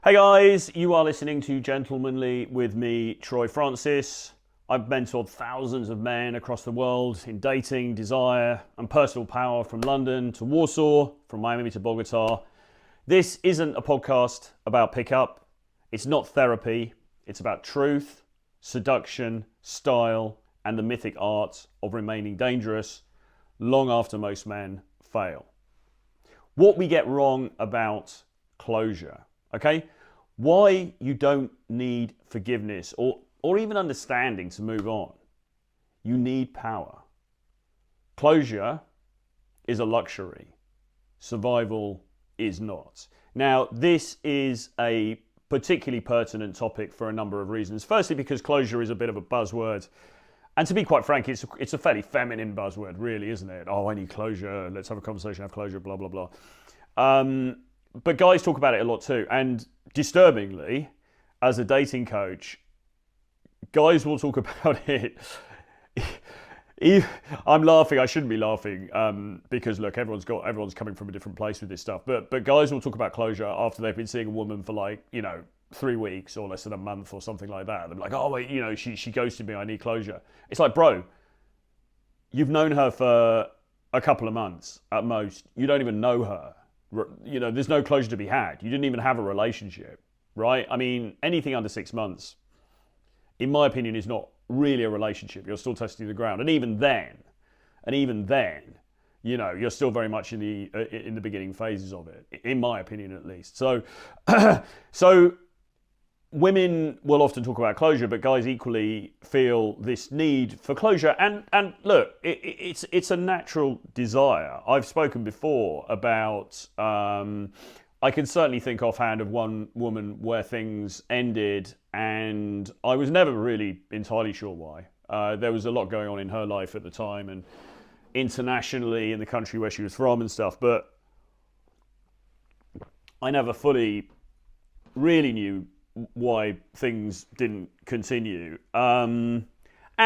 Hey guys, you are listening to Gentlemanly with me, Troy Francis. I've mentored thousands of men across the world in dating, desire, and personal power from London to Warsaw, from Miami to Bogota. This isn't a podcast about pickup. It's not therapy. It's about truth, seduction, style, and the mythic art of remaining dangerous long after most men fail. What we get wrong about closure. Okay, why you don't need forgiveness or even understanding to move on. You need power. Closure is a luxury. Survival is not. Now, this is a particularly pertinent topic for a number of reasons. Firstly, because closure is a bit of a buzzword. And to be quite frank, it's a fairly feminine buzzword, really, isn't it? Oh, I need closure. Let's have a conversation, have closure, blah, blah, blah. But guys talk about it a lot too. And disturbingly, as a dating coach, guys will talk about it. I'm laughing. I shouldn't be laughing because look, everyone's coming from a different place with this stuff. But guys will talk about closure after they've been seeing a woman for 3 weeks or less than a month or something like that. They're like, oh wait, she ghosted me. I need closure. It's like, bro, you've known her for a couple of months at most. You don't even know her. There's no closure to be had. You didn't even have a relationship, right? I mean, anything under 6 months, in my opinion, is not really a relationship. You're still testing the ground. And even then, you're still very much in the beginning phases of it, in my opinion, at least. So, so women will often talk about closure, but guys equally feel this need for closure. And look, it's a natural desire. I've spoken before about, I can certainly think offhand of one woman where things ended and I was never really entirely sure why. There was a lot going on in her life at the time and internationally in the country where she was from and stuff, but I never fully really knew why things didn't continue. And,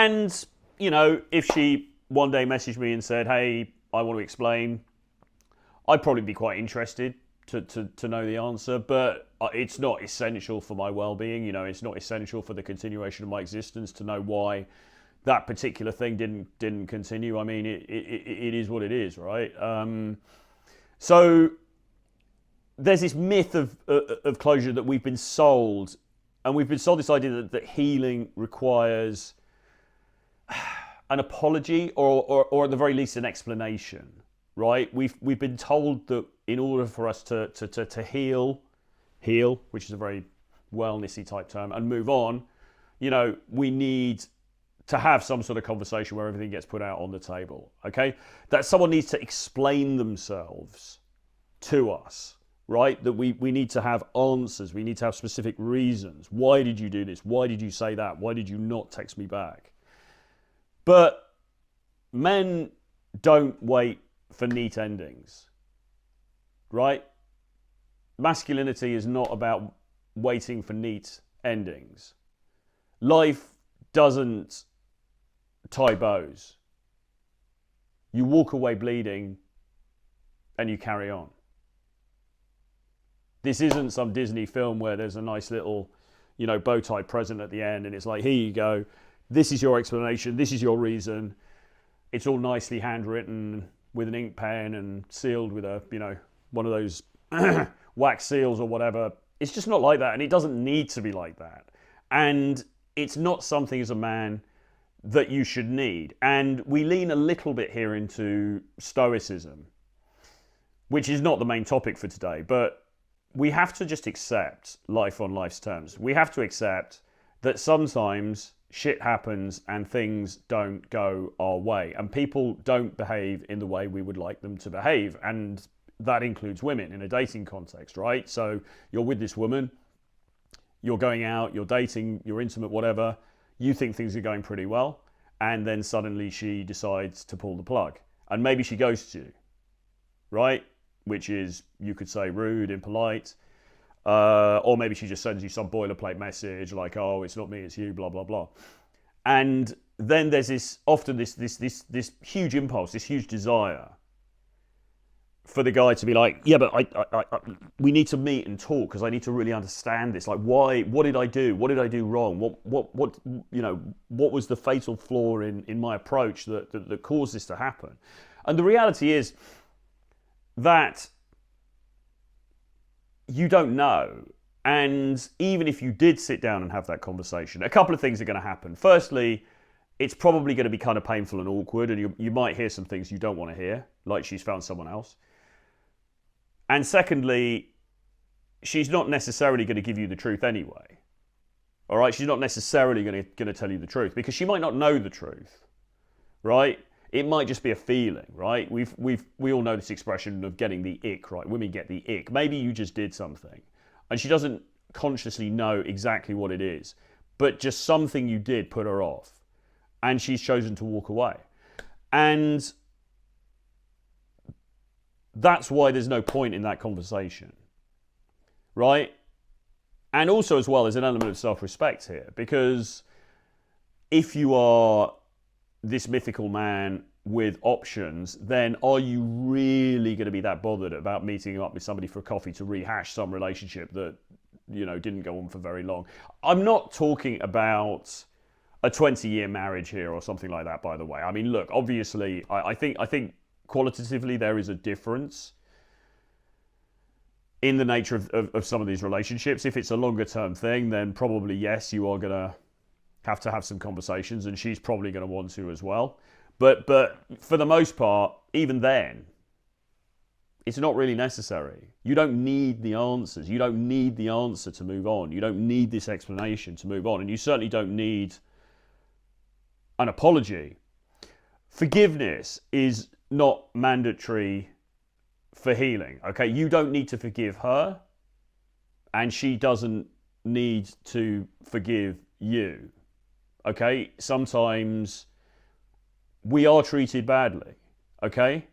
if she one day messaged me and said, hey, I want to explain, I'd probably be quite interested to know the answer, but it's not essential for my well-being. It's not essential for the continuation of my existence to know why that particular thing didn't continue. I mean, it is what it is, right? So there's this myth of closure that we've been sold, and we've been sold this idea that healing requires an apology or at the very least an explanation, right? We've been told that in order for us to heal, which is a very wellnessy type term, and move on, we need to have some sort of conversation where everything gets put out on the table, okay? That someone needs to explain themselves to us, right? That we need to have answers. We need to have specific reasons. Why did you do this? Why did you say that? Why did you not text me back? But men don't wait for neat endings, right? Masculinity is not about waiting for neat endings. Life doesn't tie bows. You walk away bleeding and you carry on. This isn't some Disney film where there's a nice little, bow tie present at the end and it's like, here you go. This is your explanation. This is your reason. It's all nicely handwritten with an ink pen and sealed with a, one of those wax seals or whatever. It's just not like that, and it doesn't need to be like that. And it's not something as a man that you should need. And we lean a little bit here into stoicism, which is not the main topic for today, but we have to just accept life on life's terms. We have to accept that sometimes shit happens and things don't go our way, and people don't behave in the way we would like them to behave. And that includes women in a dating context, right? So you're with this woman, you're going out, you're dating, you're intimate, whatever. You think things are going pretty well, and then suddenly she decides to pull the plug. And maybe she ghosts you, right? Which is, you could say, rude, impolite. Or maybe she just sends you some boilerplate message like, oh, it's not me, it's you, blah, blah, blah. And then there's this huge impulse, this huge desire for the guy to be like, yeah, but we need to meet and talk because I need to really understand this. Like, why? What did I do? What did I do wrong? What what was the fatal flaw in my approach that caused this to happen? And the reality is that you don't know. And even if you did sit down and have that conversation, a couple of things are going to happen. Firstly, it's probably going to be kind of painful and awkward, and you might hear some things you don't want to hear, like she's found someone else. And secondly, she's not necessarily going to give you the truth anyway. All right? She's not necessarily going to tell you the truth because she might not know the truth, right? It might just be a feeling, right? We all know this expression of getting the ick, right? Women get the ick. Maybe you just did something and she doesn't consciously know exactly what it is, but just something you did put her off and she's chosen to walk away. And that's why there's no point in that conversation, right? And also as well, there's an element of self-respect here because if you are this mythical man with options, then are you really going to be that bothered about meeting up with somebody for a coffee to rehash some relationship that, didn't go on for very long? I'm not talking about a 20-year marriage here or something like that, by the way. I mean, look, obviously, I think qualitatively there is a difference in the nature of some of these relationships. If it's a longer term thing, then probably yes, you are going to have some conversations, and she's probably going to want to as well. But for the most part, even then, it's not really necessary. You don't need the answers. You don't need the answer to move on. You don't need this explanation to move on. And you certainly don't need an apology. Forgiveness is not mandatory for healing, okay? You don't need to forgive her, and she doesn't need to forgive you, okay? Sometimes we are treated badly, okay?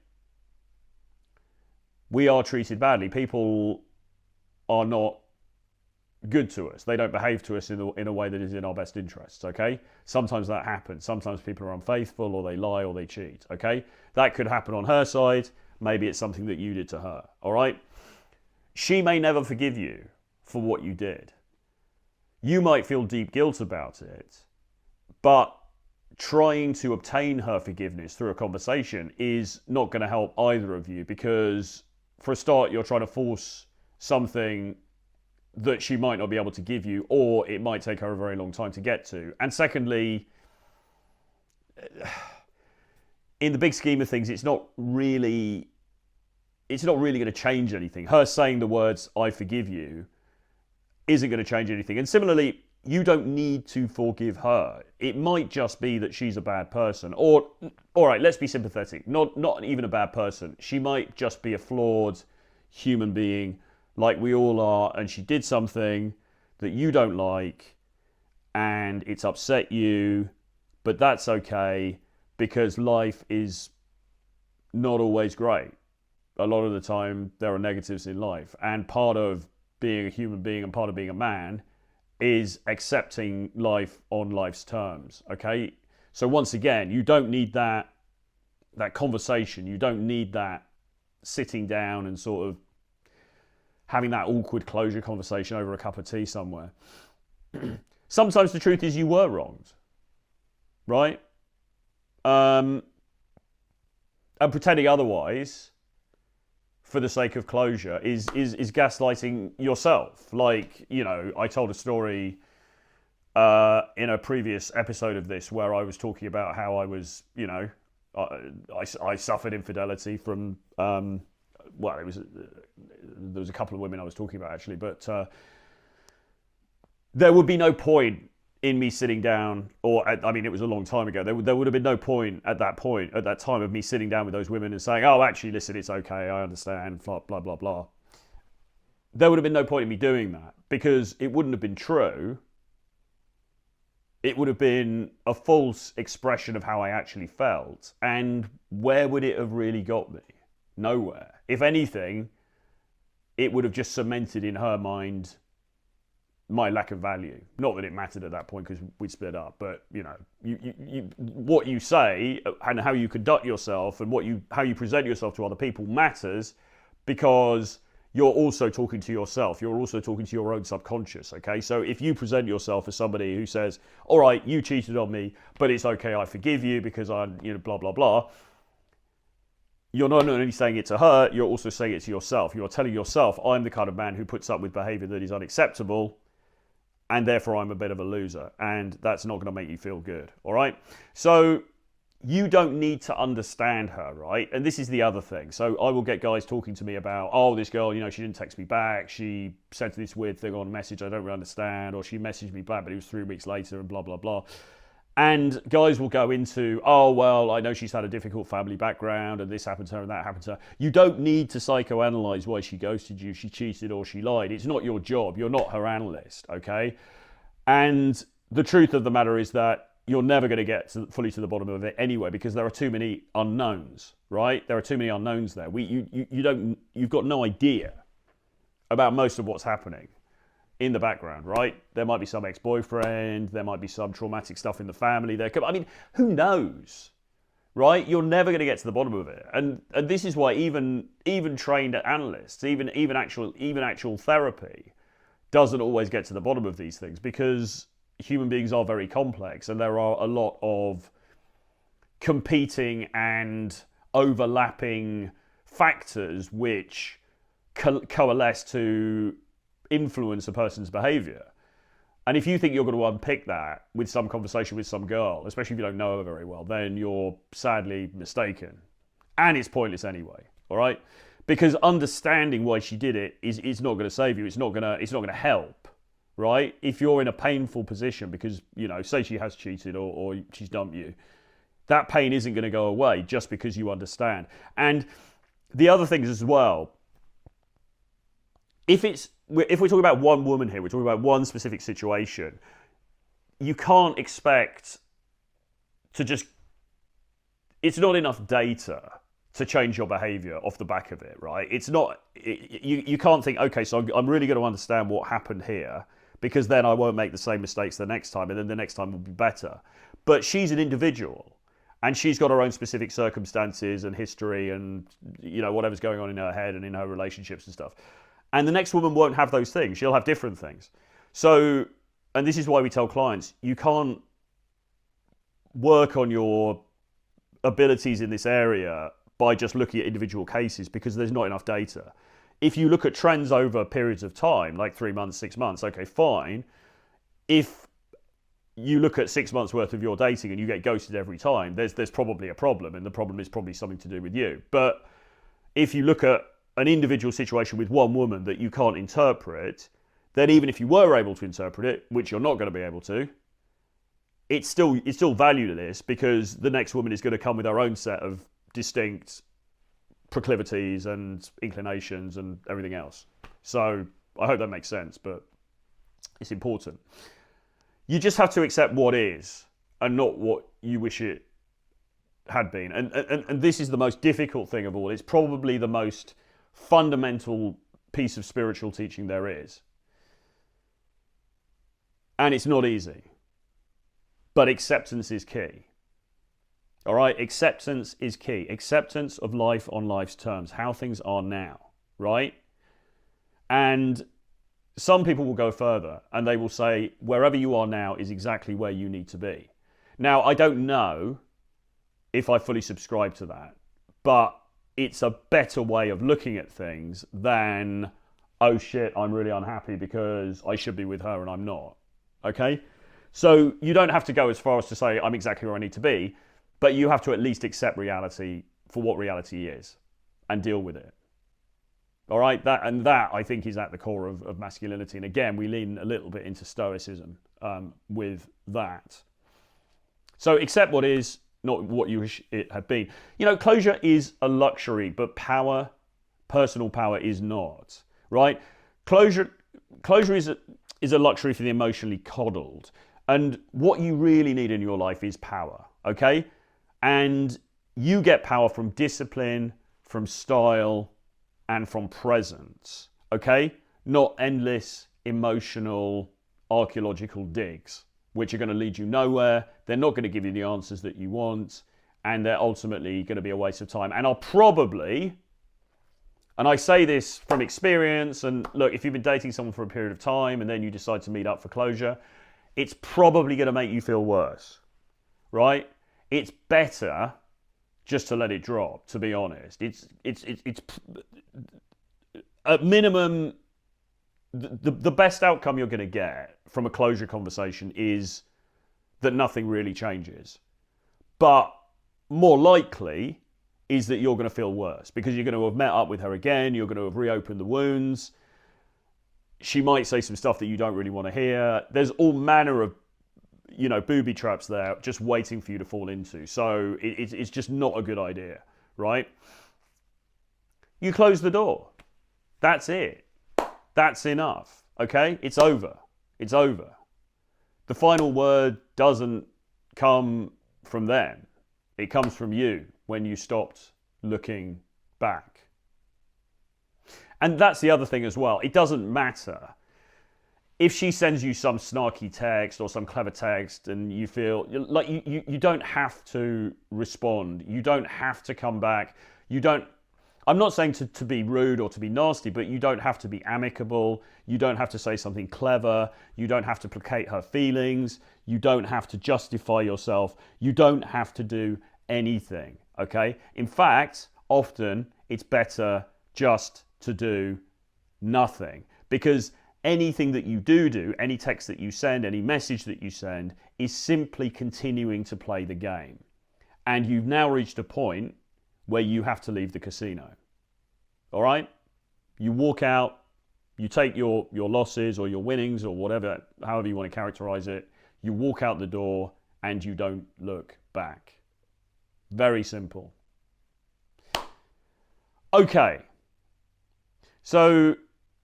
We are treated badly. People are not good to us. They don't behave to us in a way that is in our best interests, okay? Sometimes that happens. Sometimes people are unfaithful, or they lie, or they cheat, okay? That could happen on her side. Maybe it's something that you did to her, all right? She may never forgive you for what you did. You might feel deep guilt about it, but trying to obtain her forgiveness through a conversation is not going to help either of you, because for a start, you're trying to force something that she might not be able to give you, or it might take her a very long time to get to. And secondly, in the big scheme of things, it's not really going to change anything. Her saying the words, "I forgive you," isn't going to change anything. And similarly, you don't need to forgive her. It might just be that she's a bad person. Or, all right, let's be sympathetic. Not even a bad person. She might just be a flawed human being like we all are, and she did something that you don't like, and it's upset you, but that's okay, because life is not always great. A lot of the time, there are negatives in life, and part of being a human being and part of being a man is accepting life on life's terms, okay? So once again, you don't need that conversation. You don't need that sitting down and sort of having that awkward closure conversation over a cup of tea somewhere. Sometimes the truth is you were wronged, right? And pretending otherwise for the sake of closure is gaslighting yourself. Like, I told a story in a previous episode of this where I was talking about how I was, I suffered infidelity from, there was a couple of women I was talking about actually, but there would be no point in me sitting down, it was a long time ago. There would have been no point at that time of me sitting down with those women and saying, "Oh, actually, listen, it's okay, I understand, blah, blah, blah, blah." There would have been no point in me doing that, because it wouldn't have been true. It would have been a false expression of how I actually felt. And where would it have really got me? Nowhere. If anything, it would have just cemented in her mind my lack of value. Not that it mattered at that point because we'd split up, but what you say and how you conduct yourself and how you present yourself to other people matters, because you're also talking to yourself. You're also talking to your own subconscious, okay? So if you present yourself as somebody who says, all right, you cheated on me, but it's okay, I forgive you because I'm, blah, blah, blah. You're not only saying it to her, you're also saying it to yourself. You're telling yourself, I'm the kind of man who puts up with behavior that is unacceptable, and therefore I'm a bit of a loser. And that's not going to make you feel good, all right? So you don't need to understand her, right? And this is the other thing. So I will get guys talking to me about, oh, this girl, she didn't text me back. She sent this weird thing on a message I don't really understand. Or she messaged me back, but it was 3 weeks later and blah, blah, blah. And guys will go into, oh, well, I know she's had a difficult family background and this happened to her and that happened to her. You don't need to psychoanalyze why she ghosted you, she cheated or she lied. It's not your job. You're not her analyst, okay? And the truth of the matter is that you're never going to get fully to the bottom of it anyway, because there are too many unknowns, right? There are too many unknowns there. You've got no idea about most of what's happening in the background, right? There might be some ex-boyfriend, there might be some traumatic stuff in the family. Who knows, right? You're never going to get to the bottom of it, and this is why even trained analysts, even actual therapy, doesn't always get to the bottom of these things, because human beings are very complex and there are a lot of competing and overlapping factors which coalesce to influence a person's behavior. And if you think you're going to unpick that with some conversation with some girl, especially if you don't know her very well, then you're sadly mistaken. And it's pointless anyway, all right? Because understanding why she did it is not going to save you. It's not going to help. Right? If you're in a painful position because, say she has cheated or she's dumped you, that pain isn't going to go away just because you understand. And the other things as well, if we're talking about one woman here, we're talking about one specific situation, you can't expect to it's not enough data to change your behavior off the back of it, right? You can't think, okay, so I'm really going to understand what happened here, because then I won't make the same mistakes the next time, and then the next time will be better. But she's an individual, and she's got her own specific circumstances and history and, whatever's going on in her head and in her relationships and stuff. And the next woman won't have those things. She'll have different things. So, and this is why we tell clients, you can't work on your abilities in this area by just looking at individual cases, because there's not enough data. If you look at trends over periods of time, like 3 months, 6 months, okay, fine. If you look at 6 months worth of your dating and you get ghosted every time, there's probably a problem, and the problem is probably something to do with you. But if you look at an individual situation with one woman that you can't interpret, then even if you were able to interpret it, which you're not going to be able to, it's still valued at this, because the next woman is going to come with her own set of distinct proclivities and inclinations and everything else. So I hope that makes sense, but it's important. You just have to accept what is and not what you wish it had been. And this is the most difficult thing of all. It's probably the most fundamental piece of spiritual teaching there is. And it's not easy. But acceptance is key. All right, acceptance is key. Acceptance of life on life's terms, how things are now, right? And some people will go further and they will say, wherever you are now is exactly where you need to be. Now, I don't know if I fully subscribe to that, but it's a better way of looking at things than, oh shit, I'm really unhappy because I should be with her and I'm not, okay? So you don't have to go as far as to say, I'm exactly where I need to be, but you have to at least accept reality for what reality is and deal with it. All right, that I think is at the core of masculinity. And again, we lean a little bit into stoicism with that. So accept what is, not what you wish it had been. Closure is a luxury, but personal power is not, right? Closure is a luxury for the emotionally coddled. And what you really need in your life is power, okay? And you get power from discipline, from style, and from presence, okay? Not endless emotional, archaeological digs, which are going to lead you nowhere. They're not going to give you the answers that you want, and they're ultimately going to be a waste of time. And I'll probably, and I say this from experience, and look, if you've been dating someone for a period of time and then you decide to meet up for closure, it's probably going to make you feel worse, right? It's better just to let it drop, to be honest. It's at minimum, the best outcome you're going to get from a closure conversation is that nothing really changes. But more likely is that you're going to feel worse because you're going to have met up with her again, you're going to have reopened the wounds. She might say some stuff that you don't really want to hear. There's all manner of, booby traps there just waiting for you to fall into. So it's just not a good idea, right? You close the door. That's it. That's enough, okay? It's over. It's over. The final word doesn't come from them. It comes from you when you stopped looking back. And that's the other thing as well. It doesn't matter if she sends you some snarky text or some clever text and you feel like you don't have to respond. You don't have to come back. I'm not saying to be rude or to be nasty, but you don't have to be amicable. You don't have to say something clever. You don't have to placate her feelings. You don't have to justify yourself. You don't have to do anything, okay? In fact, often it's better just to do nothing, because anything that you do, any text that you send, any message that you send, is simply continuing to play the game. And you've now reached a point where you have to leave the casino. All right? You walk out, you take your losses or your winnings or whatever, however you want to characterize it, you walk out the door and you don't look back. Very simple. Okay. So,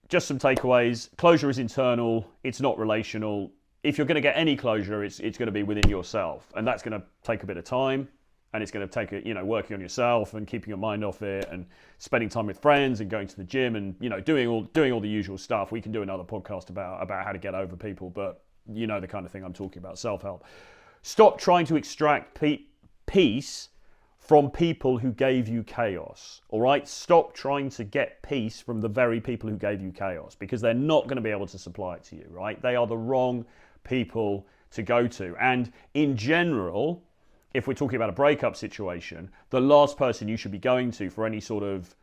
just some takeaways. Closure is internal. It's not relational. If you're going to get any closure, it's going to be within yourself. And that's going to take a bit of time. And it's going to take, working on yourself and keeping your mind off it and spending time with friends and going to the gym and, doing all the usual stuff. We can do another podcast about how to get over people, but you know the kind of thing I'm talking about, self-help. Stop trying to extract peace from people who gave you chaos, all right? Stop trying to get peace from the very people who gave you chaos, because they're not going to be able to supply it to you, right? They are the wrong people to go to. And in general, if we're talking about a breakup situation, the last person you should be going to for any sort of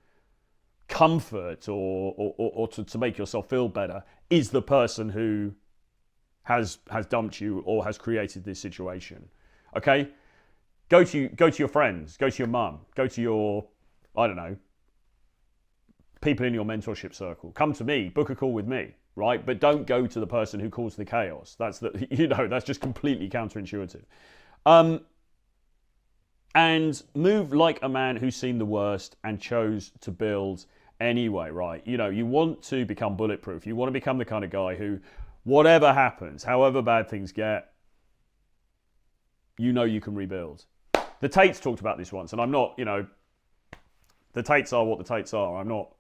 comfort or to make yourself feel better is the person who has dumped you or has created this situation, okay? Go to your friends, go to your mum, go to your, people in your mentorship circle. Come to me, book a call with me, right? But don't go to the person who caused the chaos. That's that's just completely counterintuitive. And move like a man who's seen the worst and chose to build anyway, right? You want to become bulletproof. You want to become the kind of guy who, whatever happens, however bad things get, you can rebuild. The Tates talked about this once, and I'm not, the Tates are what the Tates are. I'm not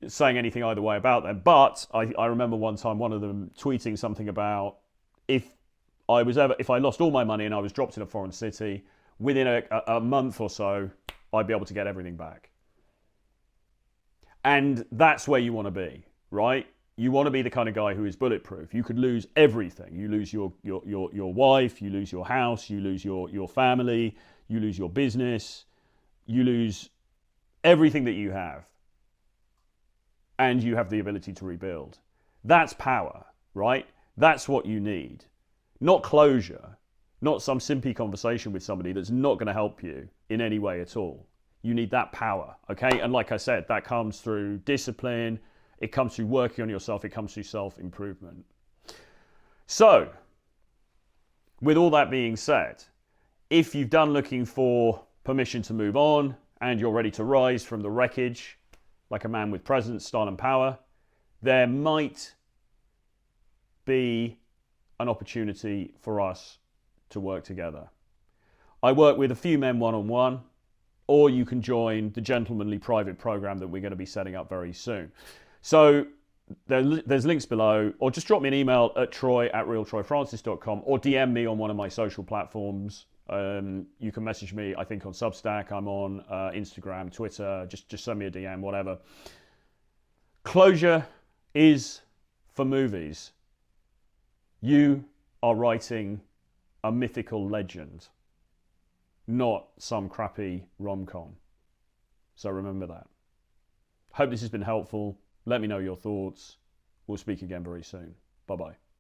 saying anything either way about them, but I remember one time one of them tweeting something about if I lost all my money and I was dropped in a foreign city, within a month or so, I'd be able to get everything back. And that's where you want to be, right? You want to be the kind of guy who is bulletproof. You could lose everything. You lose your wife, you lose your house, you lose your family, you lose your business, you lose everything that you have. And you have the ability to rebuild. That's power, right? That's what you need. Not closure, not some simpy conversation with somebody that's not going to help you in any way at all. You need that power, okay? And like I said, that comes through discipline, it comes through working on yourself, it comes through self-improvement. So, with all that being said, if you've done looking for permission to move on and you're ready to rise from the wreckage, like a man with presence, style and power, there might be an opportunity for us to work together. I work with a few men one-on-one, or you can join the gentlemanly private program that we're going to be setting up very soon. So there's links below, or just drop me an email at troy@realtroyfrancis.com, or DM me on one of my social platforms. You can message me, I think, on Substack. I'm on Instagram, Twitter. Just send me a DM, whatever. Closure is for movies. You are writing a mythical legend, not some crappy rom-com. So remember that. Hope this has been helpful. Let me know your thoughts. We'll speak again very soon. Bye-bye.